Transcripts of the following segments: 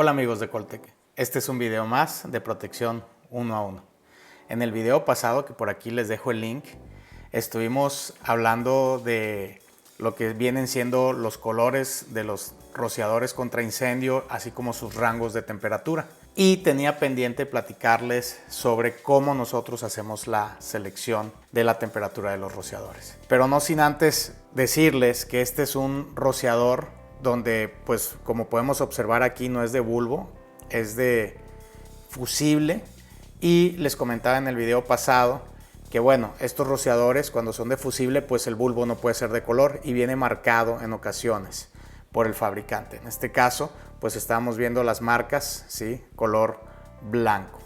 Hola amigos de Coltec, este es un video más de protección uno a uno. En el video pasado, que por aquí les dejo el link, estuvimos hablando de lo que vienen siendo los colores de los rociadores contra incendio, así como sus rangos de temperatura. Y tenía pendiente platicarles sobre cómo nosotros hacemos la selección de la temperatura de los rociadores. Pero no sin antes decirles que este es un rociador donde, pues como podemos observar aquí, no es de bulbo, es de fusible. Y les comentaba en el video pasado que bueno, estos rociadores cuando son de fusible, pues el bulbo no puede ser de color y viene marcado en ocasiones por el fabricante. En este caso, pues estábamos viendo las marcas, ¿sí? Color blanco.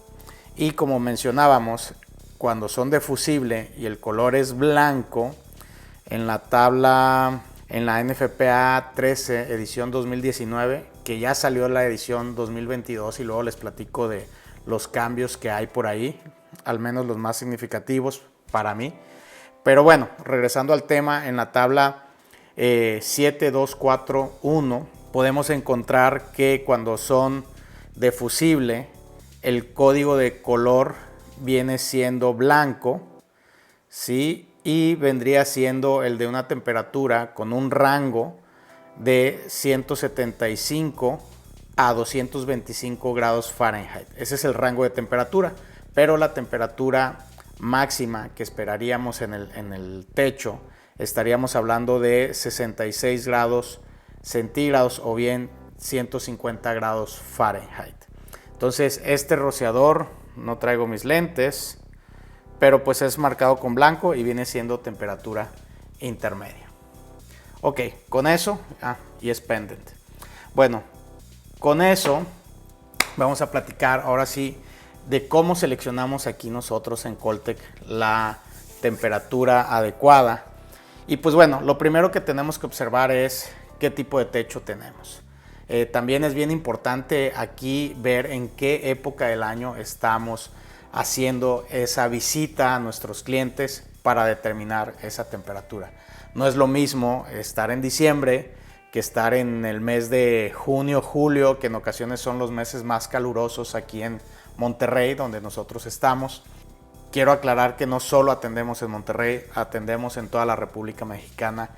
Y como mencionábamos, cuando son de fusible y el color es blanco, en la tabla, en la NFPA 13 edición 2019, que ya salió la edición 2022 y luego les platico de los cambios que hay por ahí, al menos los más significativos para mí. Pero bueno, regresando al tema, en la tabla 7241 podemos encontrar que cuando son de fusible, el código de color viene siendo blanco, ¿sí? Y vendría siendo el de una temperatura con un rango de 175 a 225 grados Fahrenheit. Ese es el rango de temperatura, pero la temperatura máxima que esperaríamos en el techo estaríamos hablando de 66 grados centígrados o bien 150 grados Fahrenheit. Entonces este rociador, no traigo mis lentes, pero pues es marcado con blanco y viene siendo temperatura intermedia. Ok, con eso, y es pendant. Bueno, con eso vamos a platicar ahora sí de cómo seleccionamos aquí nosotros en Coltec la temperatura adecuada. Y pues bueno, lo primero que tenemos que observar es qué tipo de techo tenemos. También es bien importante aquí ver en qué época del año estamos haciendo esa visita a nuestros clientes para determinar esa temperatura. No es lo mismo estar en diciembre que estar en el mes de junio, julio, que en ocasiones son los meses más calurosos aquí en Monterrey, donde nosotros estamos. Quiero aclarar que no solo atendemos en Monterrey, atendemos en toda la República Mexicana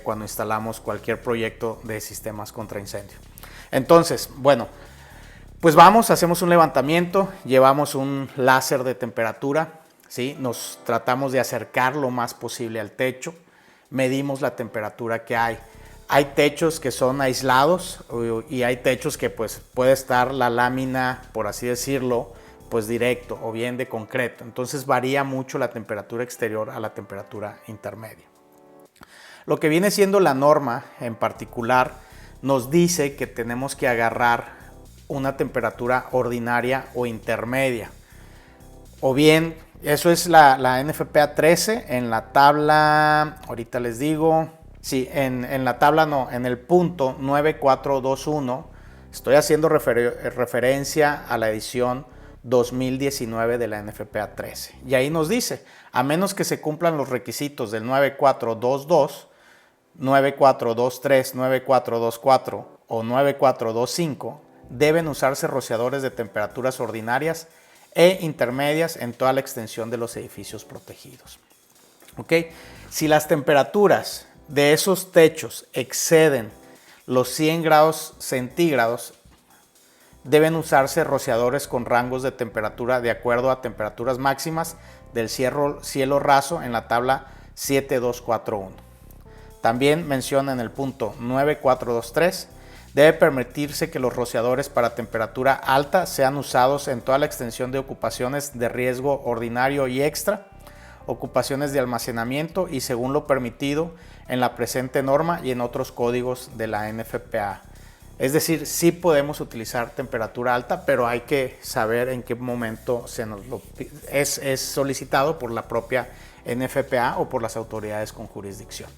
cuando instalamos cualquier proyecto de sistemas contra incendio. Entonces, bueno, pues vamos, hacemos un levantamiento, llevamos un láser de temperatura, ¿sí? Nos tratamos de acercar lo más posible al techo, medimos la temperatura que hay. Hay techos que son aislados y hay techos que pues puede estar la lámina, por así decirlo, pues directo o bien de concreto. Entonces varía mucho la temperatura exterior a la temperatura intermedia. Lo que viene siendo la norma en particular nos dice que tenemos que agarrar una temperatura ordinaria o intermedia. O bien, eso es la NFPA 13 en la tabla, ahorita les digo, sí, en la tabla no, en el punto 9421, estoy haciendo referencia a la edición 2019 de la NFPA 13. Y ahí nos dice, a menos que se cumplan los requisitos del 9422, 9423, 9424 o 9425, deben usarse rociadores de temperaturas ordinarias e intermedias en toda la extensión de los edificios protegidos. ¿Ok? Si las temperaturas de esos techos exceden los 100 grados centígrados, deben usarse rociadores con rangos de temperatura de acuerdo a temperaturas máximas del cielo raso en la tabla 7241. También menciona en el punto 9423, debe permitirse que los rociadores para temperatura alta sean usados en toda la extensión de ocupaciones de riesgo ordinario y extra, ocupaciones de almacenamiento y según lo permitido en la presente norma y en otros códigos de la NFPA. Es decir, sí podemos utilizar temperatura alta, pero hay que saber en qué momento es solicitado por la propia NFPA o por las autoridades con jurisdicción.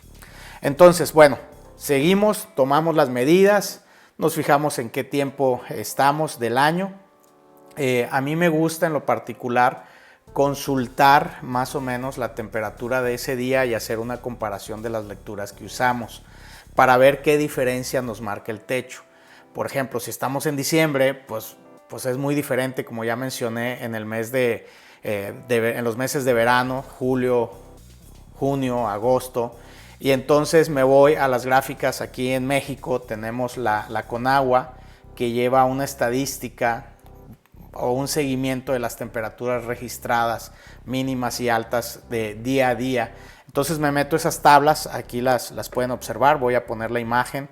Entonces, bueno, seguimos, tomamos las medidas, nos fijamos en qué tiempo estamos del año. A mí me gusta en lo particular consultar más o menos la temperatura de ese día y hacer una comparación de las lecturas que usamos para ver qué diferencia nos marca el techo. Por ejemplo, si estamos en diciembre, pues es muy diferente, como ya mencioné, en el mes en los meses de verano, julio, junio, agosto. Y entonces me voy a las gráficas. Aquí en México tenemos la Conagua, que lleva una estadística o un seguimiento de las temperaturas registradas mínimas y altas de día a día. Entonces me meto esas tablas, aquí las pueden observar, voy a poner la imagen,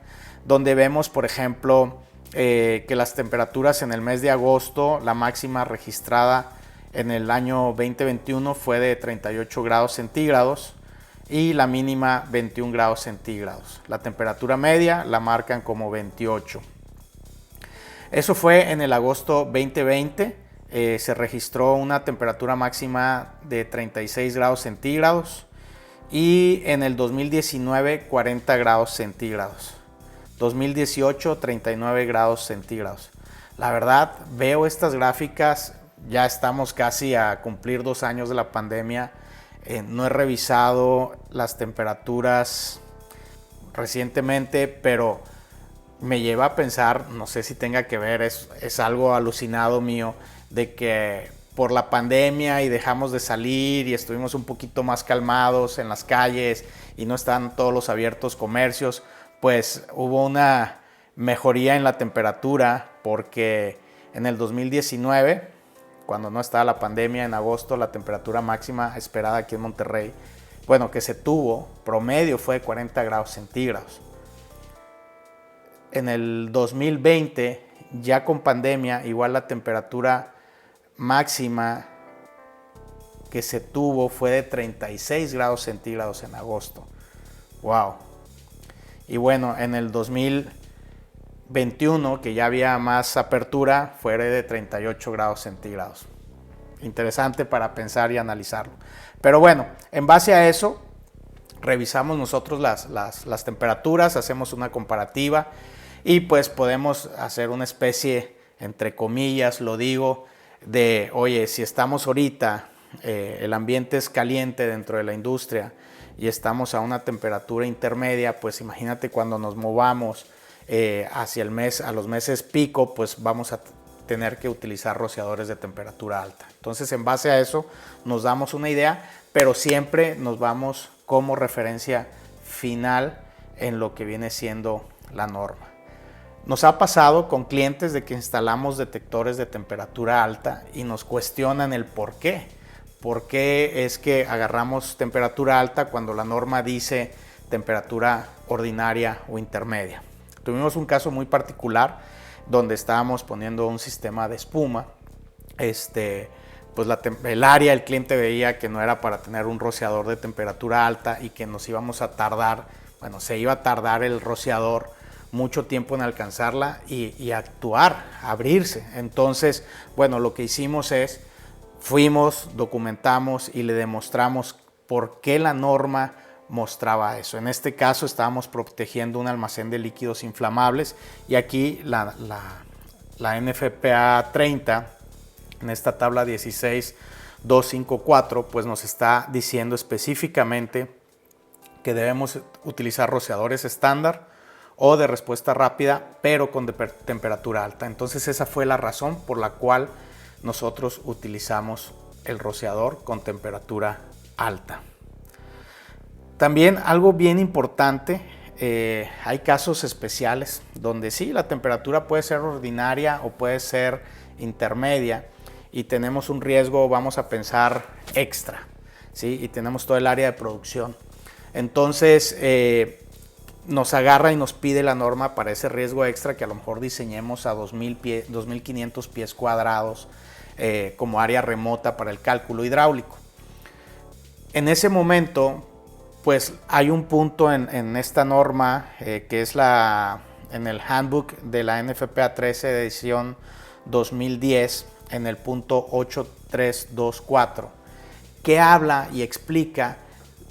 donde vemos, por ejemplo, que las temperaturas en el mes de agosto, la máxima registrada en el año 2021 fue de 38 grados centígrados y la mínima 21 grados centígrados. La temperatura media la marcan como 28. Eso fue en el agosto 2020. Se registró una temperatura máxima de 36 grados centígrados y en el 2019 40 grados centígrados. 2018 39 grados centígrados. La verdad, veo estas gráficas, ya estamos casi a cumplir 2 años de la pandemia. No he revisado las temperaturas recientemente, pero me lleva a pensar, no sé si tenga que ver, es algo alucinado mío, de que por la pandemia y dejamos de salir y estuvimos un poquito más calmados en las calles y no están todos los abiertos comercios, pues hubo una mejoría en la temperatura, porque en el 2019, cuando no estaba la pandemia, en agosto, la temperatura máxima esperada aquí en Monterrey, bueno, que se tuvo, promedio fue 40 grados centígrados. En el 2020, ya con pandemia, igual la temperatura máxima que se tuvo fue de 36 grados centígrados en agosto. ¡Wow! Y bueno, en el 2021, que ya había más apertura, fue de 38 grados centígrados. Interesante para pensar y analizarlo. Pero bueno, en base a eso, revisamos nosotros las temperaturas, hacemos una comparativa y pues podemos hacer una especie, entre comillas, lo digo, de, oye, si estamos ahorita, el ambiente es caliente dentro de la industria y estamos a una temperatura intermedia, pues imagínate cuando nos movamos hacia a los meses pico, pues vamos a tener que utilizar rociadores de temperatura alta. Entonces, en base a eso nos damos una idea, pero siempre nos vamos como referencia final en lo que viene siendo la norma. Nos ha pasado con clientes de que instalamos detectores de temperatura alta y nos cuestionan el por qué. ¿Por qué es que agarramos temperatura alta cuando la norma dice temperatura ordinaria o intermedia? Tuvimos un caso muy particular donde estábamos poniendo un sistema de espuma. Pues el área, el cliente veía que no era para tener un rociador de temperatura alta y que nos íbamos a tardar, bueno, se iba a tardar el rociador mucho tiempo en alcanzarla y actuar, abrirse. Entonces, bueno, lo que hicimos es, fuimos, documentamos y le demostramos por qué la norma mostraba eso. En este caso estábamos protegiendo un almacén de líquidos inflamables y aquí la NFPA 30, en esta tabla 16254, pues nos está diciendo específicamente que debemos utilizar rociadores estándar o de respuesta rápida, pero con temperatura alta. Entonces esa fue la razón por la cual nosotros utilizamos el rociador con temperatura alta. También algo bien importante, hay casos especiales donde sí, la temperatura puede ser ordinaria o puede ser intermedia y tenemos un riesgo, vamos a pensar, extra, ¿sí? Y tenemos todo el área de producción. Entonces, nos agarra y nos pide la norma para ese riesgo extra que a lo mejor diseñemos a 2.500 pies cuadrados como área remota para el cálculo hidráulico. En ese momento, pues hay un punto en esta norma que es en el handbook de la NFPA 13 de edición 2010, en el punto 8324, que habla y explica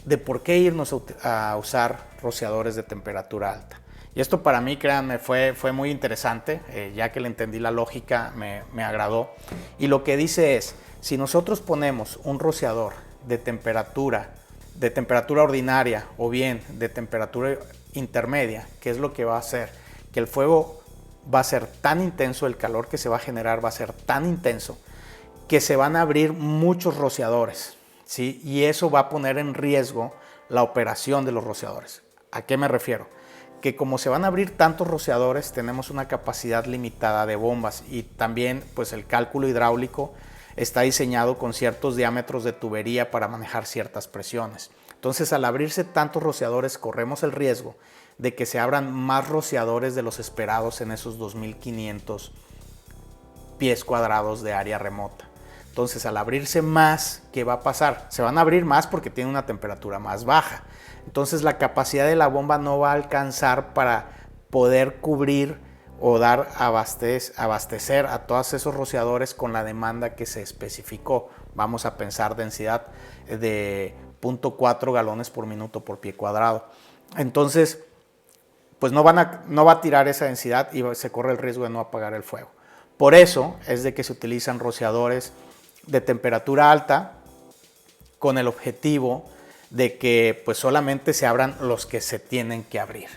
de por qué irnos a usar rociadores de temperatura alta. Y esto para mí, créanme, fue muy interesante, ya que le entendí la lógica, me agradó. Y lo que dice es, si nosotros ponemos un rociador de temperatura ordinaria o bien de temperatura intermedia, ¿qué es lo que va a hacer? Que el fuego va a ser tan intenso, el calor que se va a generar va a ser tan intenso que se van a abrir muchos rociadores, ¿sí? Y eso va a poner en riesgo la operación de los rociadores. ¿A qué me refiero? Que como se van a abrir tantos rociadores, tenemos una capacidad limitada de bombas y también pues el cálculo hidráulico está diseñado con ciertos diámetros de tubería para manejar ciertas presiones. Entonces, al abrirse tantos rociadores, corremos el riesgo de que se abran más rociadores de los esperados en esos 2.500 pies cuadrados de área remota. Entonces, al abrirse más, ¿qué va a pasar? Se van a abrir más porque tiene una temperatura más baja. Entonces, la capacidad de la bomba no va a alcanzar para poder cubrir o dar abastecer a todos esos rociadores con la demanda que se especificó. Vamos a pensar densidad de 0.4 galones por minuto por pie cuadrado. Entonces, pues no va a tirar esa densidad y se corre el riesgo de no apagar el fuego. Por eso es de que se utilizan rociadores de temperatura alta con el objetivo de que pues solamente se abran los que se tienen que abrir.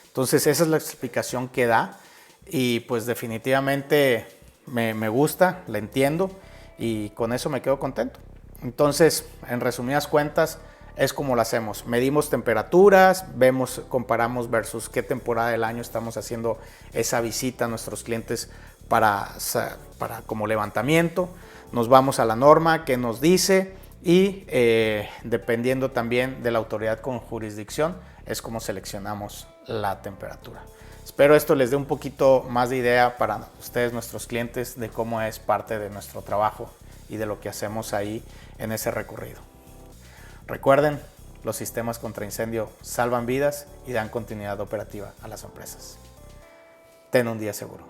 Entonces esa es la explicación que da y pues definitivamente me gusta, la entiendo y con eso me quedo contento. Entonces, en resumidas cuentas, es como lo hacemos. Medimos temperaturas, comparamos versus qué temporada del año estamos haciendo esa visita a nuestros clientes para como levantamiento. Nos vamos a la norma que nos dice y dependiendo también de la autoridad con jurisdicción es como seleccionamos la temperatura. Espero esto les dé un poquito más de idea para ustedes, nuestros clientes, de cómo es parte de nuestro trabajo y de lo que hacemos ahí en ese recorrido. Recuerden, los sistemas contra incendio salvan vidas y dan continuidad operativa a las empresas. Ten un día seguro.